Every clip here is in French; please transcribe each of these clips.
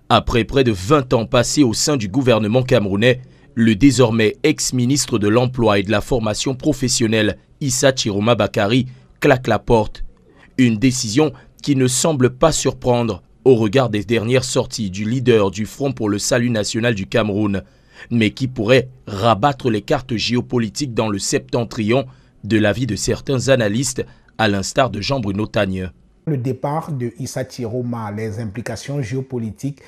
Après près de 20 ans passés au sein du gouvernement camerounais, le désormais ex-ministre de l'Emploi et de la Formation professionnelle Issa Chiroma Bakary claque la porte. Une décision qui ne semble pas surprendre au regard des dernières sorties du leader du Front pour le Salut National du Cameroun, mais qui pourrait rabattre les cartes géopolitiques dans le septentrion de l'avis de certains analystes, à l'instar de Jean-Bruno Tagne. Le départ de Issa Chiroma, les implications géopolitiques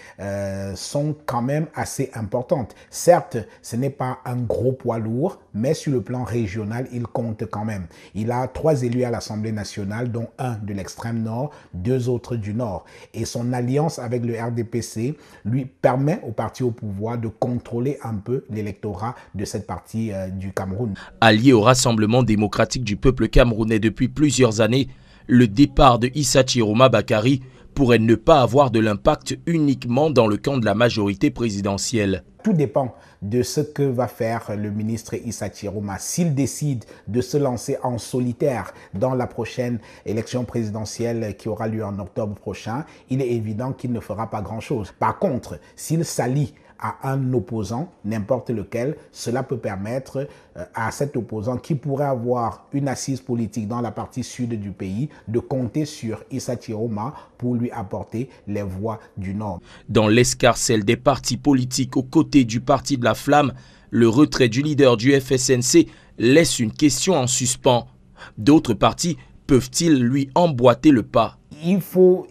sont quand même assez importantes. Certes, ce n'est pas un gros poids lourd, mais sur le plan régional, il compte quand même. Il a 3 élus à l'Assemblée nationale, dont un de l'extrême nord, 2 autres du nord. Et son alliance avec le RDPC lui permet au parti au pouvoir de contrôler un peu l'électorat de cette partie du Cameroun. Allié au Rassemblement démocratique du peuple camerounais depuis plusieurs années, le départ de Issa Chiroma Bakary pourrait ne pas avoir de l'impact uniquement dans le camp de la majorité présidentielle. Tout dépend de ce que va faire le ministre Issa Chiroma. S'il décide de se lancer en solitaire dans la prochaine élection présidentielle qui aura lieu en octobre prochain, il est évident qu'il ne fera pas grand-chose. Par contre, s'il s'allie à un opposant, n'importe lequel, cela peut permettre à cet opposant qui pourrait avoir une assise politique dans la partie sud du pays de compter sur Issa Chiroma pour lui apporter les voix du Nord. Dans l'escarcelle des partis politiques aux côtés du Parti de la Flamme, le retrait du leader du FSNC laisse une question en suspens. D'autres partis peuvent-ils lui emboîter le pas? Il faut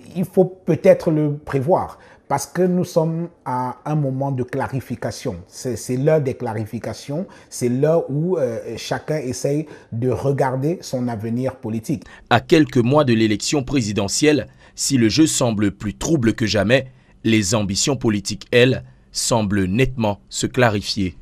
peut-être le prévoir. Parce que nous sommes à un moment de clarification. C'est l'heure des clarifications, c'est l'heure où chacun essaye de regarder son avenir politique. À quelques mois de l'élection présidentielle, si le jeu semble plus trouble que jamais, les ambitions politiques, elles, semblent nettement se clarifier.